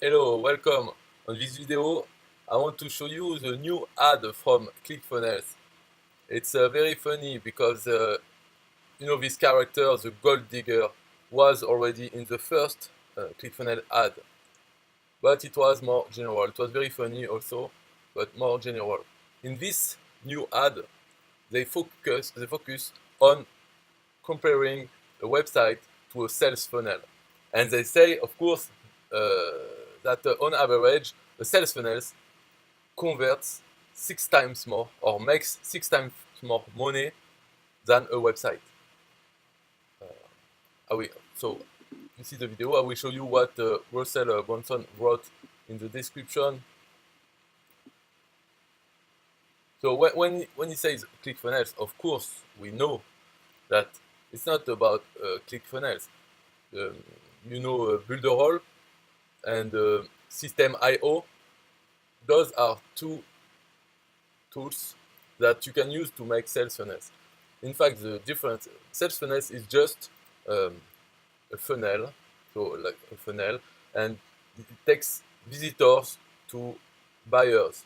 Hello, welcome. On this video, I want to show you the new ad from ClickFunnels. It's very funny because this character, the gold digger, was already in the first ClickFunnels ad, but it was more general. It was very funny also, but more general. In this new ad, they focus on comparing a website to a sales funnel. And they say, of course, that on average, a sales funnel converts 6 times more or makes 6 times more money than a website. So you see the video. I will show you what Russell Brunson wrote in the description. So when he says ClickFunnels, of course, we know that it's not about ClickFunnels. Builderall and System.io. Those are two tools that you can use to make sales funnels. In fact, the difference, sales funnels is just a funnel, so like a funnel, and it takes visitors to buyers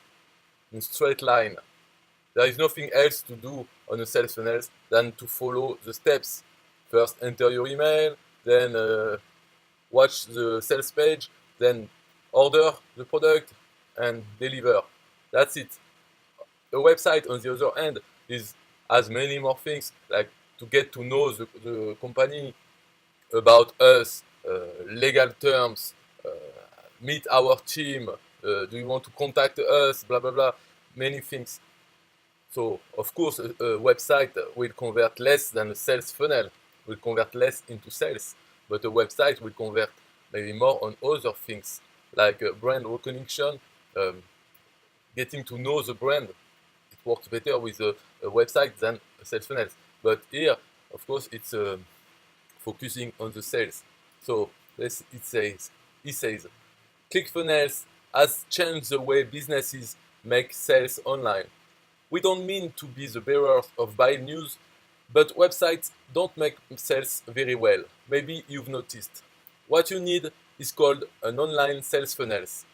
in straight line. There is nothing else to do on a sales funnel than to follow the steps. First, enter your email, then watch the sales page, then order the product and deliver. That's it. A website, on the other hand, has many more things, like to get to know the company, about us, legal terms, meet our team, do you want to contact us, blah blah blah, many things. So of course a website will convert less than a sales funnel, will convert less into sales, but a website will convert maybe more on other things, like brand recognition, getting to know the brand. It works better with a website than a sales funnel. But here, of course, it's focusing on the sales. So he says, ClickFunnels has changed the way businesses make sales online. We don't mean to be the bearers of bad news, but websites don't make sales very well. Maybe you've noticed. What you need is called an online sales funnels.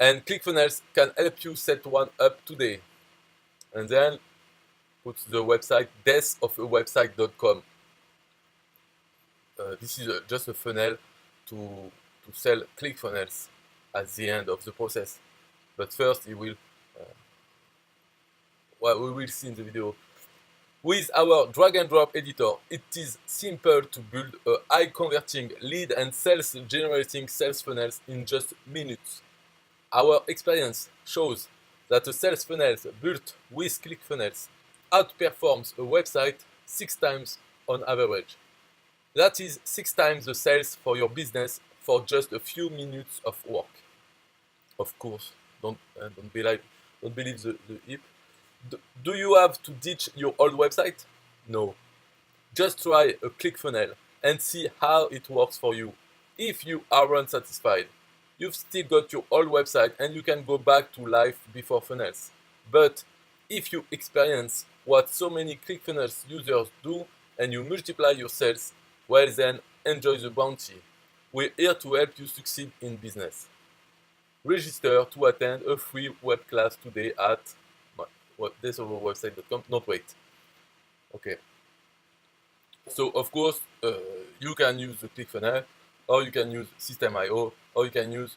And ClickFunnels can help you set one up today. And then put the website deathofawebsite.com. This is just a funnel to sell ClickFunnels at the end of the process. But first, we will see in the video. With our drag and drop editor, it is simple to build a high converting lead and sales generating sales funnels in just minutes. Our experience shows that a sales funnel built with ClickFunnels outperforms a website 6 times on average. That is 6 times the sales for your business for just a few minutes of work. Of course, don't believe the hype. Do you have to ditch your old website? No. Just try a ClickFunnels and see how it works for you. If you aren't satisfied, you've still got your old website and you can go back to life before funnels. But if you experience what so many ClickFunnels users do and you multiply your sales, well then enjoy the bounty. We're here to help you succeed in business. Register to attend a free web class today at deathofawebsite.com. Not wait. Okay. So of course you can use the ClickFunnels, or you can use System.io, or you can use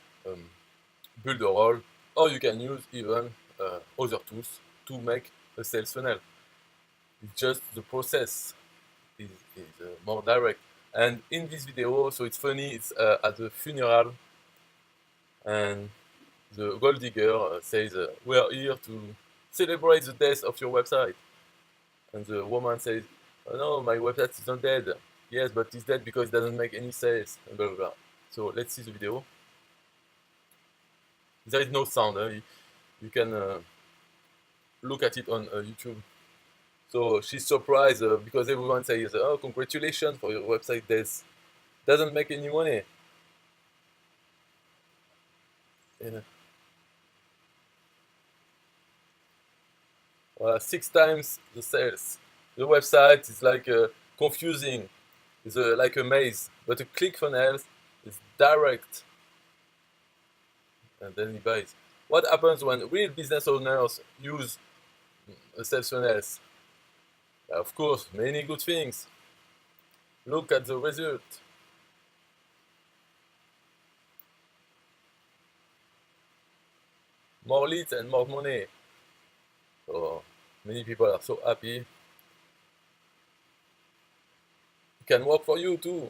Builderall, or you can use even other tools to make a sales funnel. It's just the process is more direct. And in this video, so it's funny, it's at the funeral, and the gold digger says, we are here to celebrate the death of your website. And the woman says, oh no, my website is not dead. Yes, but it's dead because it doesn't make any sales, and blah blah blah. So let's see the video. There is no sound. You can look at it on YouTube. So she's surprised because everyone says, oh, congratulations for your website death. Doesn't make any money. Yeah. 6 times the sales. The website is like confusing. It's like a maze. But a ClickFunnels is direct. and then he buys. What happens when real business owners use sales funnels? Of course, many good things. Look at the result. More leads and more money. So many people are so happy. It can work for you too.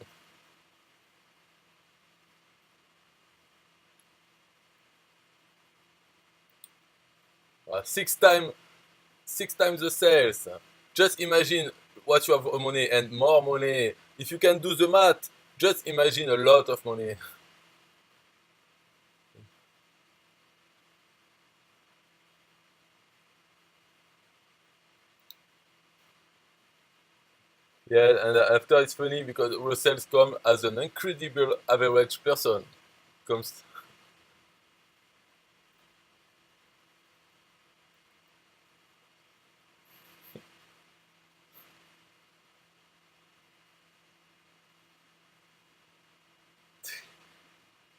6 times, 6 times the sales. Just imagine what you have money and more money. If you can do the math, just imagine a lot of money. Yeah, and after it's funny because Russell's come as an incredible average person. Comes,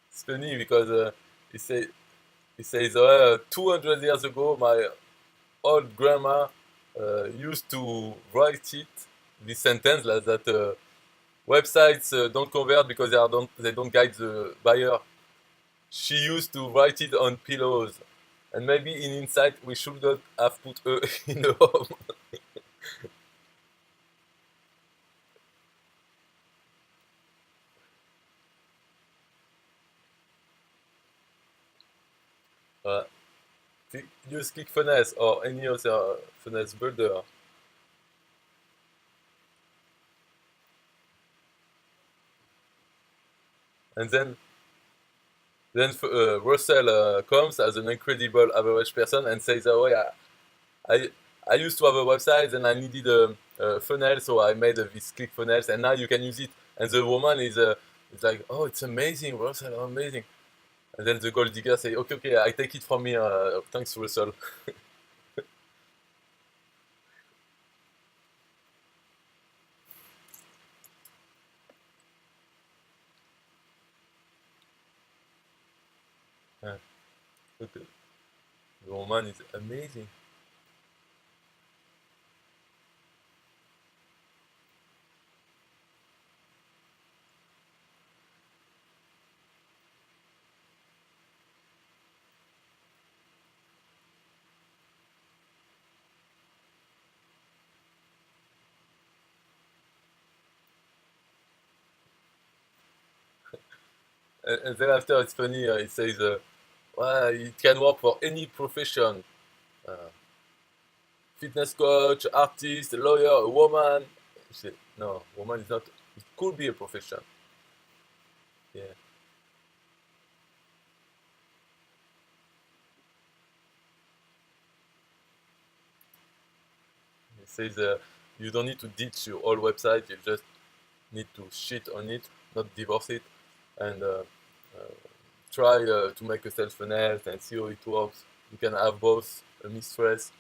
it's funny because he say he says 200 years ago my old grandma used to write it this sentence like that websites don't convert because they don't guide the buyer. She used to write it on pillows, and maybe in inside we should not have put her in a home. Uh, Use ClickFunnels or any other funnels builder, and then Russell comes as an incredible average person and says, "Oh yeah, I I used to have a website and I needed a funnel, so I made this ClickFunnels, and now you can use it." And the woman is like, "Oh, it's amazing, Russell, amazing." And then the gold digger say, "Okay, okay, I take it from me. Thanks, Russell." Yeah, okay. The woman is amazing. And then after it's funny, it says, well, it can work for any profession. Uh, Fitness coach, artist, lawyer, a woman. I say, no, woman is not. It could be a profession. Yeah. It says you don't need to ditch your old website. You just need to shit on it, not divorce it, and try to make a sales funnel and see how it works. You can have both a mistress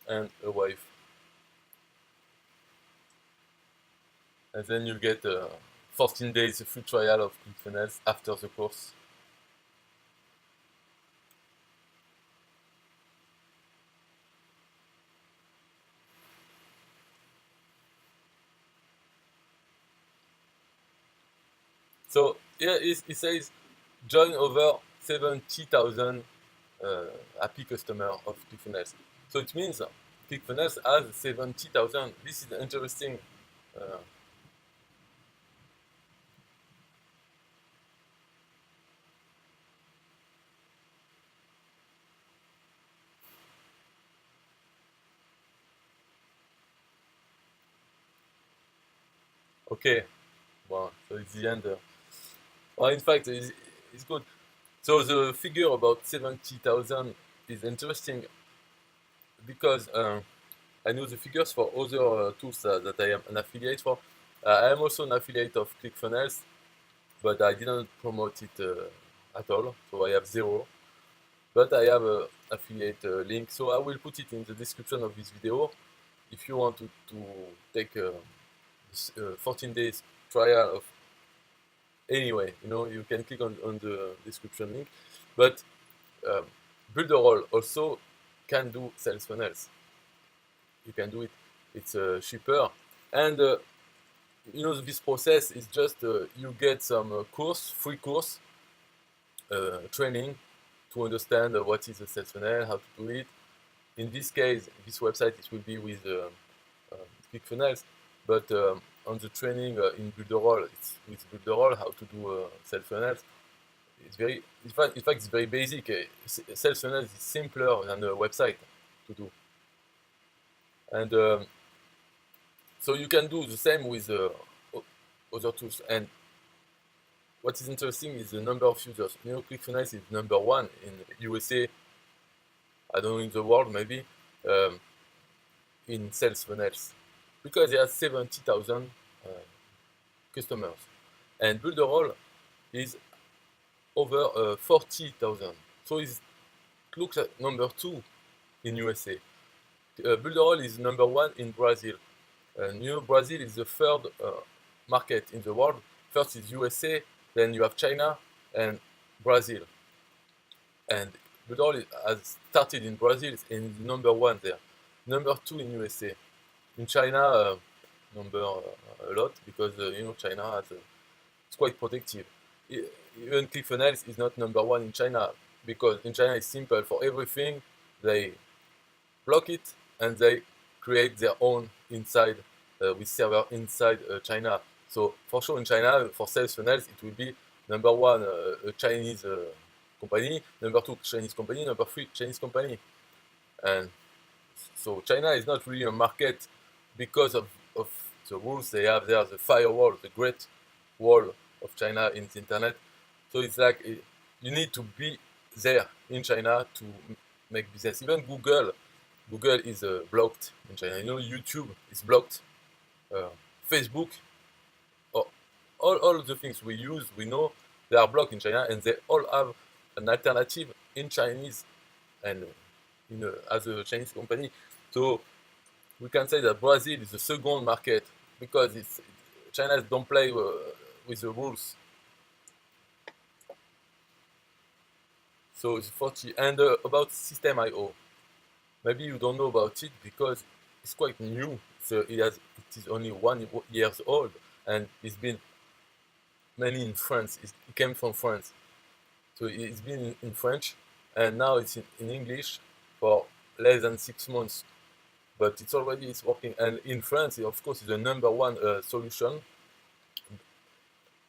and a wife, and then you get 14 days free trial of ClickFunnels after the course. So yeah, it says join over 70,000 uh, happy customer of ClickFunnels. So it means ClickFunnels has 70,000. This is interesting. Uh, okay, well, so it's the end. Well, in fact, it's good. So the figure about 70,000 is interesting because I know the figures for other tools that I am an affiliate for. I am also an affiliate of ClickFunnels, but I didn't promote it at all, so I have zero. But I have a affiliate link, so I will put it in the description of this video. If you want to take 14 days trial of anyway, you can click on the description link. But um, Builderall also can do sales funnels. You can do it. It's cheaper, and this process is just you get some free course, training to understand what is a sales funnel, how to do it. In this case, this website, it will be with ClickFunnels, but on the training in Builderall, it's with Builderall how to do sales funnels. It's very, in fact, it's very basic. Sales funnels is simpler than a website to do, and so you can do the same with other tools. And what is interesting is the number of users. ClickFunnels is number one in USA. I don't know, in the world maybe, in sales funnels, because there are 70,000 customers, and Builderall is over 40,000. So it looks at number two in USA. Builderall is number one in Brazil. And Brazil is the third market in the world. First is USA, then you have China and Brazil. And Builderall has started in Brazil and is number one there. Number two in USA. In China, number a lot, because China has it's quite protective. Even ClickFunnels is not number one in China, because in China it's simple. For everything they block it and they create their own inside with server inside China. So for sure in China, for sales funnels, it will be number one a Chinese company, number two Chinese company, number three Chinese company. And so China is not really a market because of the rules they have there, the firewall, the great wall of China in the internet. So it's like you need to be there in China to make business. Even Google is blocked in China. YouTube is blocked. Facebook, all the things we use, we know they are blocked in China, and they all have an alternative in Chinese and as a Chinese company. So we can say that Brazil is the second market because China don't play with the rules. So it's 40. And about System.io, maybe you don't know about it because it's quite new. So it is only 1 year old, and it's been mainly in France. It came from France, so it's been in French, and now it's in English for less than 6 months. But it's working, and in France, of course, it's the number one solution,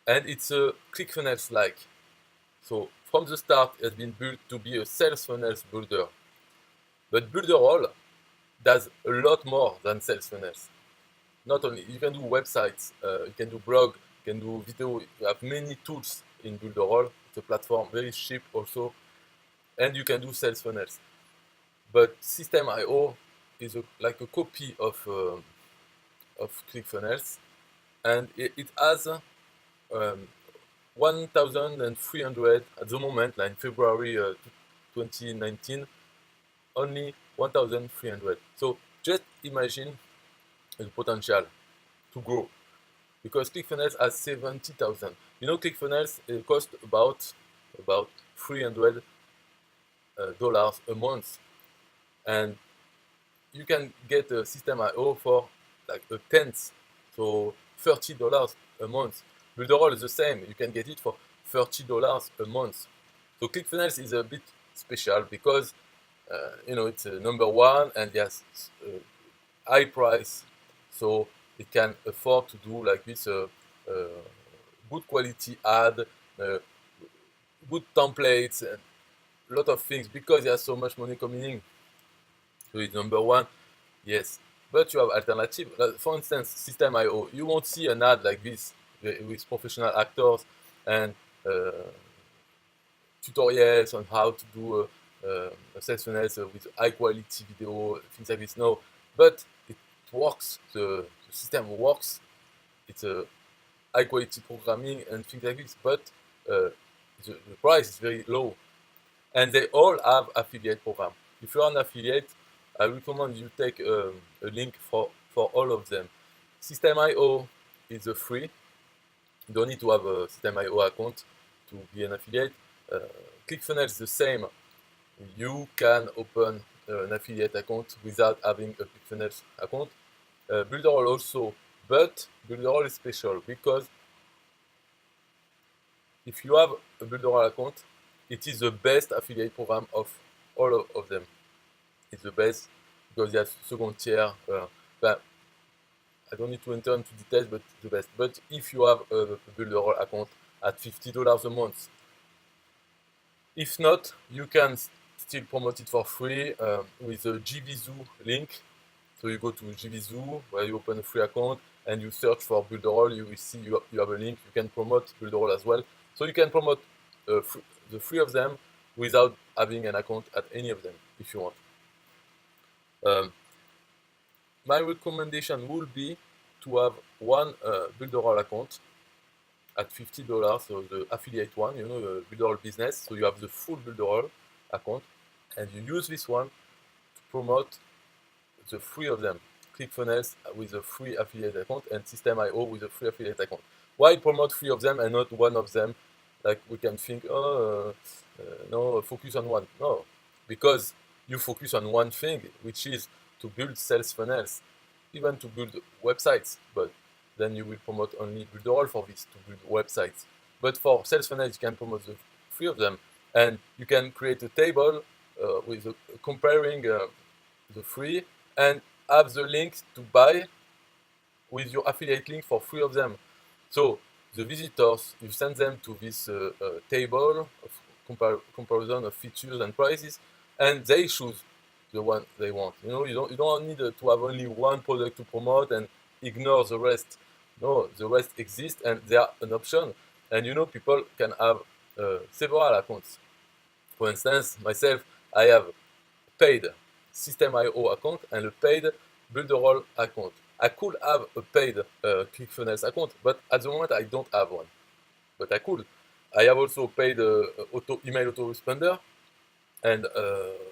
and it's a ClickFunnels-like. So from the start, it has been built to be a sales funnels builder. But Builderall does a lot more than sales funnels. Not only you can do websites, you can do blog, you can do video. You have many tools in Builderall. It's a platform very cheap also, and you can do sales funnels. But System.io is like a copy of ClickFunnels, and it has 1,300 at the moment, like in February 2019, only 1,300. So just imagine the potential to grow, because ClickFunnels has 70,000. ClickFunnels cost about $300 a month, and you can get a System.io for like a tenth, so $30 a month. Builderall is the same. You can get it for $30 a month. So ClickFunnels is a bit special because it's number one, and yes, high price, so it can afford to do like this good quality ad, good templates, and a lot of things, because there's so much money coming in. So it's number one, yes. But you have alternative. For instance, System.io, you won't see an ad like this with professional actors and tutorials on how to do a sales funnel with high quality video, things like this. No, but it works. The system works. It's a high quality programming and things like this. But the price is very low, and they all have affiliate program. If you are an affiliate, I recommend you take a link for all of them. System.io is free. You don't need to have a System.io account to be an affiliate. ClickFunnels is the same. you can open an affiliate account without having a ClickFunnels account. Builderall also, but Builderall is special because if you have a Builderall account, it is the best affiliate program of all of them. It's the best because you have second tier. But I don't need to enter into details, but the best. But if you have a Builderall account at $50 a month, if not, you can still promote it for free with a JVZoo link. So you go to JVZoo where you open a free account and you search for Builderall. You will see you have a link. You can promote Builderall as well. So you can promote the three of them without having an account at any of them if you want. My recommendation would be to have one Builderall account at $50, so the affiliate one, you know, the Builderall business. So you have the full Builderall account, and you use this one to promote the three of them: ClickFunnels with a free affiliate account and System.io with a free affiliate account. Why promote three of them and not one of them? Like we can think, no, focus on one. No, because you focus on one thing, which is to build sales funnels, even to build websites. But then you will promote only Builderall for this, to build websites. But for sales funnels, you can promote the three of them, and you can create a table with comparing the three and have the links to buy with your affiliate link for three of them. So the visitors, you send them to this table of comparison of features and prices, and they choose the one they want. You know, you don't need to have only one product to promote and ignore the rest. No, the rest exists and they are an option. And you know, people can have several accounts. For instance, myself, I have paid System.io account and a paid Builderall account. I could have a paid ClickFunnels account, but at the moment I don't have one. But I could. I have also paid email autoresponder and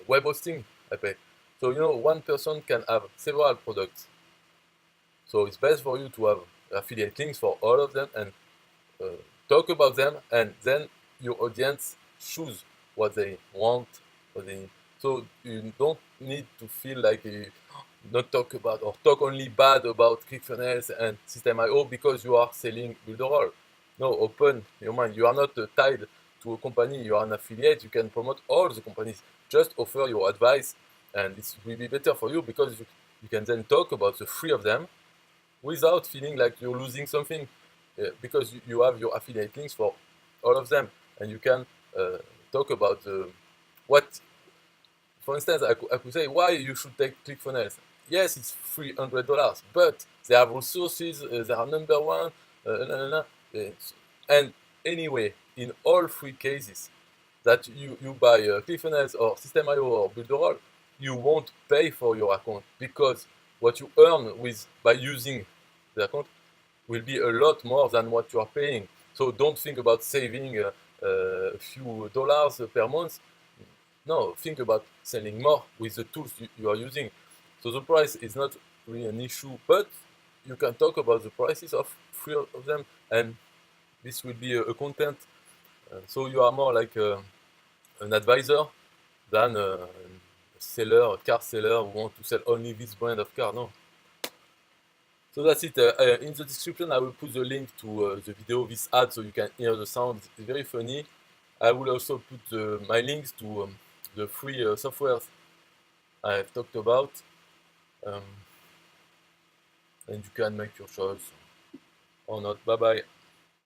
web hosting I pay. So you know, one person can have several products. So it's best for you to have affiliate links for all of them and talk about them, and then your audience choose what they want, what they need. So you don't need to feel like you not talk about or talk only bad about ClickFunnels and System.io because you are selling Builderall. No, open your mind. You are not tied to a company. You are an affiliate. You can promote all the companies. Just offer your advice, and it will be better for you because you can then talk about the three of them without feeling like you're losing something, because you have your affiliate links for all of them, and you can talk about what. For instance, I could say why you should take ClickFunnels. Yes, it's $300, but they have resources, they are number one, and anyway, in all three cases that you buy ClickFunnels or System.io or Builderall, you won't pay for your account because what you earn by using the account will be a lot more than what you are paying. So don't think about saving a few dollars per month. No, think about selling more with the tools you are using. So the price is not really an issue, but you can talk about the prices of three of them, and this will be a content. So you are more like an advisor than a seller, a car seller who want to sell only this brand of car. No. So that's it. In the description, I will put the link to the video, this ad, so you can hear the sound. It's very funny. I will also put my links to the free softwares I've talked about, and you can make your choice or not. Bye bye.